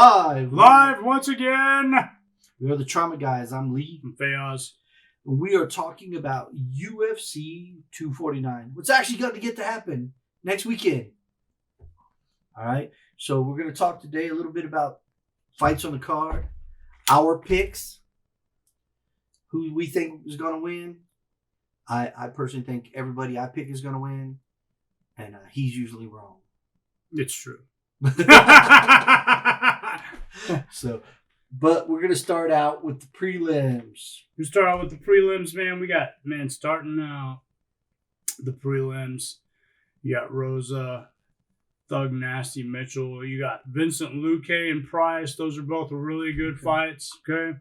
live once again. We are the Trauma Guys. I'm Lee. I'm Fayaz. We are talking about UFC 249. What's actually going to get to happen next weekend. All right. So we're going to talk today a little bit about fights on the card, our picks, who we think is going to win. I personally think everybody I pick is going to win, and he's usually wrong. It's true. So, but we're going to start out with the prelims. We start out with the prelims, man. We got, starting out the prelims. You got Rosa, Thug Nasty Mitchell. You got Vincent Luque and Price. Those are both really good fights, okay?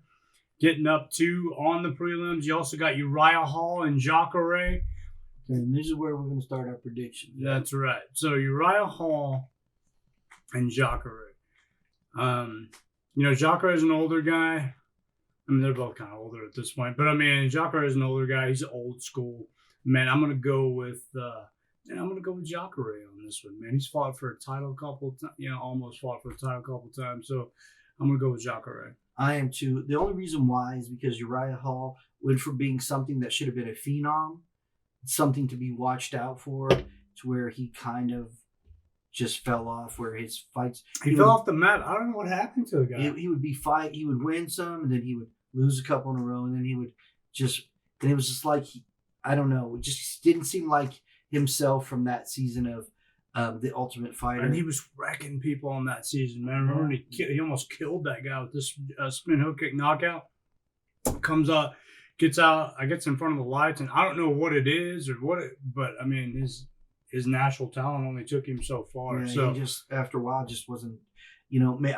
Getting up to on the prelims. You also got Uriah Hall and Jacare. And this is where we're going to start our predictions. That's right. So Uriah Hall and Jacare. Jacare is an older guy. I mean, they're both kind of older at this point. But, Jacare is an older guy. He's old school. Man, I'm going to go with Jacare on this one, man. He's fought for a title a couple of times. Almost fought for a title a couple of times. So I'm going to go with Jacare. I am too. The only reason why is because Uriah Hall went from being something that should have been a phenom, something to be watched out for, to where he kind of just fell off, where his fights... He fell off the map. I don't know what happened to the guy. He would he would win some, and then he would lose a couple in a row, and then he would and it was just like, I don't know, it just didn't seem like himself from that season of The Ultimate Fighter. And he was wrecking people on that season, man. Remember when he almost killed that guy with this spin hook kick knockout? Comes up, gets in front of the lights, and I don't know what it is but his natural talent only took him so far. Yeah, so he just, after a while, just wasn't,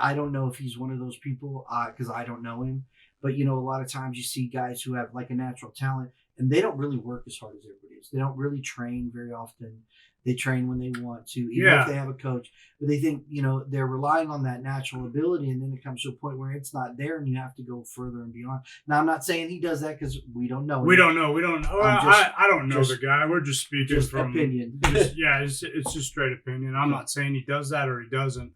I don't know if he's one of those people, because I don't know him, but, a lot of times you see guys who have like a natural talent, and they don't really work as hard as everybody is. They don't really train very often. They train when they want to, even if they have a coach. But they think, they're relying on that natural ability, and then it comes to a point where it's not there, and you have to go further and beyond. Now, I'm not saying he does that because we don't know. We don't know. I don't know the guy. We're just speaking just from opinion. It's just straight opinion. I'm not saying he does that or he doesn't.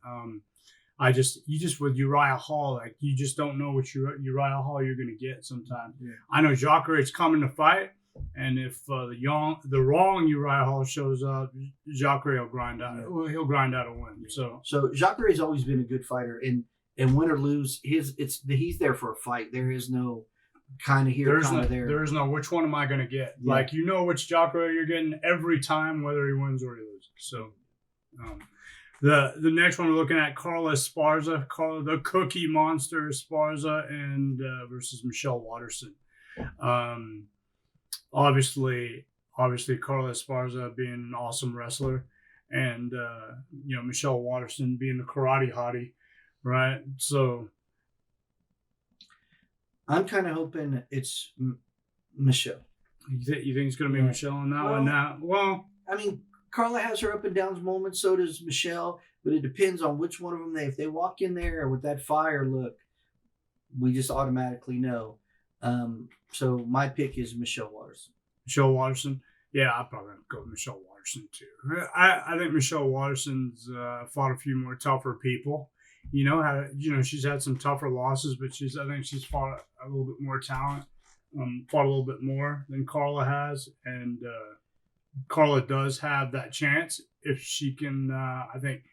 With Uriah Hall, like, you just don't know what Uriah Hall you're going to get sometimes. Yeah. I know Jacare is coming to fight, and if the wrong Uriah Hall shows up, Jacare will grind out. He'll grind out a win. So Jacare has always been a good fighter, and win or lose, he's there for a fight. There is no kind of here, kind of there. There is no which one am I going to get. Yeah. Like, which Jacare you're getting every time, whether he wins or he loses. So. The next one we're looking at, Carla Esparza, the Cookie Monster Esparza, and versus Michelle Waterson. Obviously Carla Esparza being an awesome wrestler, and Michelle Waterson being the karate hottie, right? So I'm kind of hoping it's Michelle. You think it's going to be Michelle on that one? Now, Carla has her up and downs moments, so does Michelle, but it depends on which one of them if they walk in there with that fire look, we just automatically know. So my pick is Michelle Waterson. Michelle Waterson? Yeah, I'll probably go with Michelle Waterson too. I think Michelle Waterson's fought a few more tougher people. She's had some tougher losses, but I think she's fought a little bit more talent, fought a little bit more than Carla has, and Carla does have that chance if she can. I think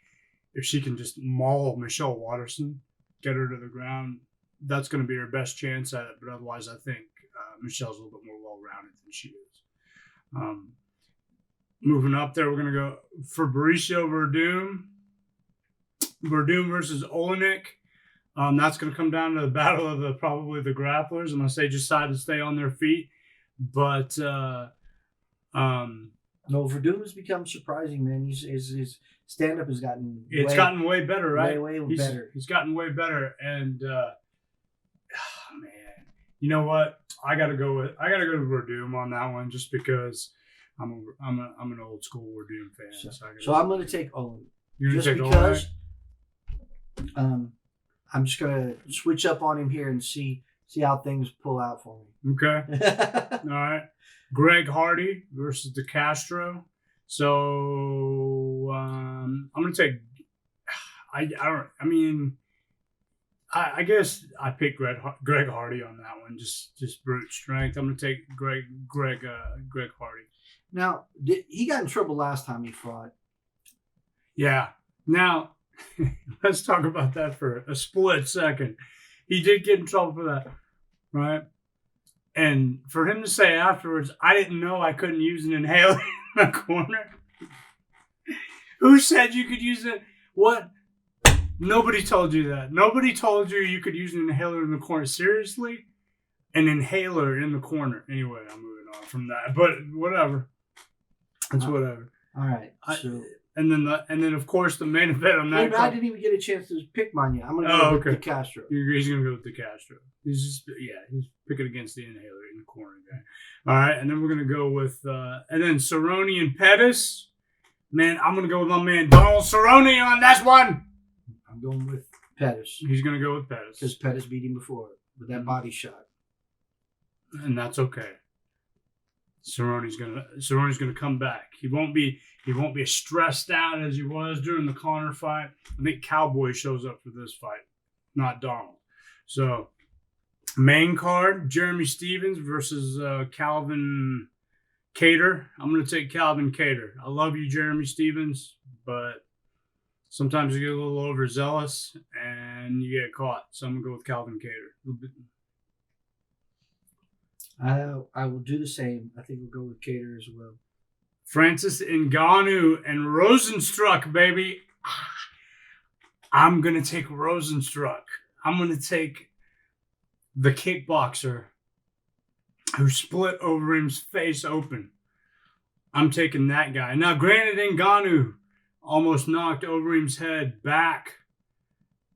if she can just maul Michelle Waterson, get her to the ground, that's going to be her best chance at it. But otherwise, I think Michelle's a little bit more well-rounded than she is. Moving up there, we're going to go Fabricio Verdum. Verdum versus Olenek. That's going to come down to the battle of probably the grapplers, unless they decide to stay on their feet. But no, Verdum has become surprising, man. His stand-up has gotten gotten way better, right? Way better. He's gotten way better, and man, you know what? I gotta go to Verdum on that one, just because I'm an old school Verdum fan. So I'm gonna take Olenek. You're gonna take because Olenek? I'm just gonna switch up on him here and see how things pull out for me. Okay. All right. Greg Hardy versus De Castro. So I'm gonna take. I guess I picked Greg Hardy on that one. Just brute strength. I'm gonna take Greg Hardy. Now, he got in trouble last time he fought. Yeah. Now, let's talk about that for a split second. He did get in trouble for that, right? And for him to say afterwards, I didn't know I couldn't use an inhaler in the corner. Who said you could use it? What? Nobody told you that. Nobody told you could use an inhaler in the corner. Seriously? An inhaler in the corner. Anyway, I'm moving on from that. But whatever. It's whatever. All right. So, and then of course the main event on that. I didn't even get a chance to pick mine yet. I'm gonna go with the Castro. He's gonna go with the Castro. He's picking against the inhaler in the corner guy. All right, and then we're gonna go with and then Cerrone and Pettis. Man, I'm gonna go with my man Donald Cerrone on this one. I'm going with Pettis. He's gonna go with Pettis because Pettis beat him before with that body shot, and that's okay. Cerrone's gonna come back. He won't be as stressed out as he was during the Conor fight. I think Cowboy shows up for this fight, not Donald. So, main card: Jeremy Stephens versus Calvin Kattar. I'm gonna take Calvin Kattar. I love you, Jeremy Stephens, but sometimes you get a little overzealous and you get caught. So I'm gonna go with Calvin Kattar. I will do the same. I think we'll go with Kattar as well. Francis Ngannou and Rosenstruck, baby. I'm going to take Rosenstruck. I'm going to take the kickboxer who split Overeem's face open. I'm taking that guy. Now, granted, Ngannou almost knocked Overeem's head back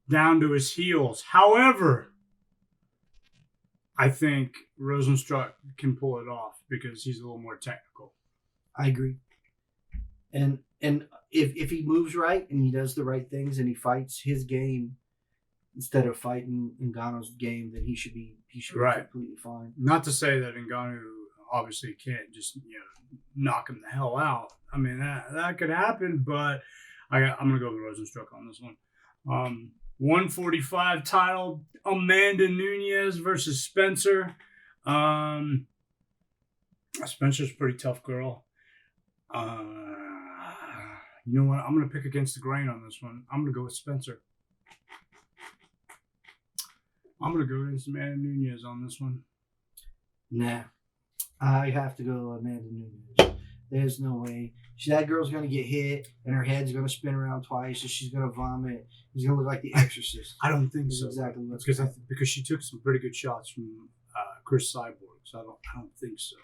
down to his heels. However, I think Rosenstruck can pull it off because he's a little more technical. I agree. And if he moves right and he does the right things and he fights his game instead of fighting Ngannou's game, then he should be right. Completely fine. Not to say that Ngannou obviously can't just knock him the hell out. I mean that could happen, but I'm gonna go with Rosenstruck on this one. 145 title, Amanda Nunes versus Spencer. Spencer's a pretty tough girl. You know what? I'm going to pick against the grain on this one. I'm going to go with Spencer. I'm going to go against Amanda Nunes on this one. Nah. I have to go Amanda Nunes. There's no way. That girl's going to get hit, and her head's going to spin around twice, and she's going to vomit. She's going to look like The Exorcist. I don't think so. Exactly what's because she took some pretty good shots from Chris Cyborg, so I don't think so.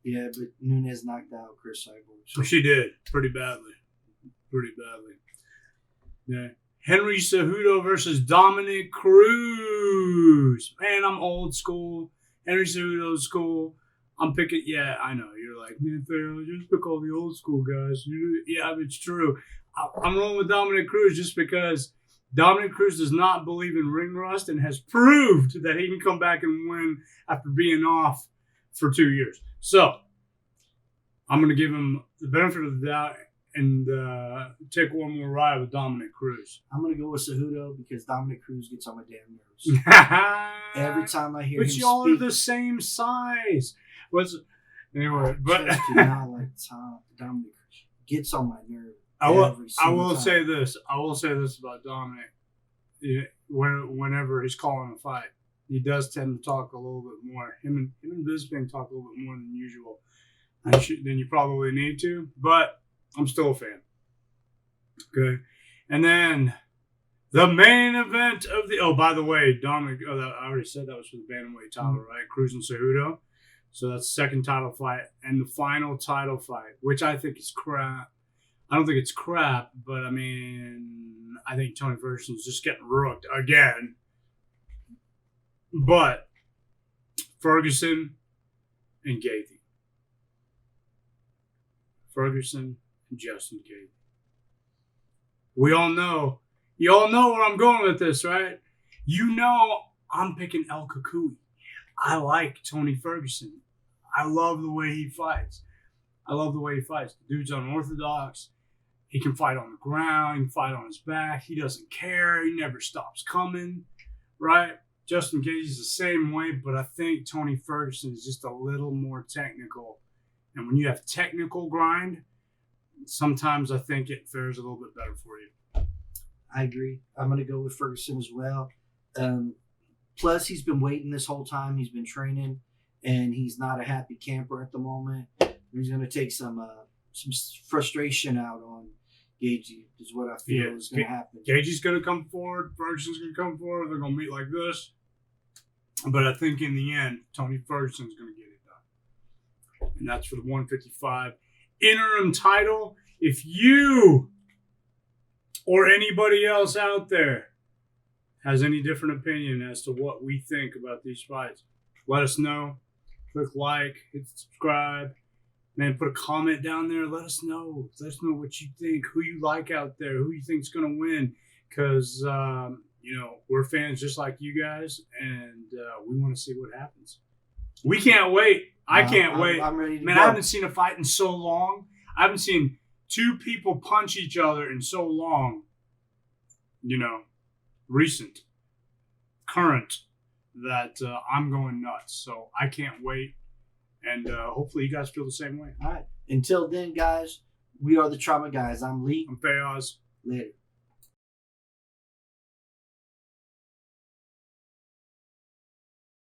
Yeah, but Nunes knocked out Chris Cyborg. So she did pretty badly. Yeah. Henry Cejudo versus Dominic Cruz. Man, I'm old school. Henry Cejudo's cool. I'm picking. Yeah, I know. You're like, man, Fayaz, just pick all the old school guys. Yeah, it's true. I'm rolling with Dominic Cruz just because Dominic Cruz does not believe in ring rust and has proved that he can come back and win after being off for 2 years. So I'm going to give him the benefit of the doubt and take one more ride with Dominic Cruz. I'm going to go with Cejudo because Dominic Cruz gets on my damn nerves. Every time I hear him speak. But y'all are the same size. Anyway, but not like Dominic Cruz gets on my nerves. I will say this about Dominic. Whenever he's calling a fight, he does tend to talk a little bit more. Him and Bisping talk a little bit more than usual. Than you probably need to, but I'm still a fan. Okay. And then the main event of the... Oh, by the way, Dominic... I already said that was for the bantamweight title, right? Cruz and Cejudo. So that's the second title fight. And the final title fight, which I think is crap. I don't think it's crap, but I mean, I think Tony Ferguson's just getting rooked again. But Ferguson and Gaethje. Ferguson and Justin Gaethje. We all know. You all know where I'm going with this, right? You know I'm picking El Kukui. I like Tony Ferguson. I love the way he fights. The dude's unorthodox. He can fight on the ground. He can fight on his back. He doesn't care. He never stops coming, right? Justin Gaethje's the same way, but I think Tony Ferguson is just a little more technical. And when you have technical grind, sometimes I think it fares a little bit better for you. I agree. I'm going to go with Ferguson as well. Plus, he's been waiting this whole time. He's been training, and he's not a happy camper at the moment. He's going to take some frustration out on Gaethje, is what I feel is going to happen. Gaethje's going to come forward. Ferguson's going to come forward. They're going to meet like this. But I think in the end, Tony Ferguson's going to get it done. And that's for the 155 interim title. If you or anybody else out there has any different opinion as to what we think about these fights, let us know. Click like, hit subscribe. Man, put a comment down there. Let us know. Let us know what you think, who you like out there, who you think's going to win. Because, we're fans just like you guys, and we want to see what happens. We can't wait. I can't wait. I'm ready to Man, go. I haven't seen a fight in so long. I haven't seen two people punch each other in so long. Recent, current, that I'm going nuts. So I can't wait. And hopefully you guys feel the same way. All right. Until then, guys, we are the Trauma Guys. I'm Lee. I'm Fayaz. Later.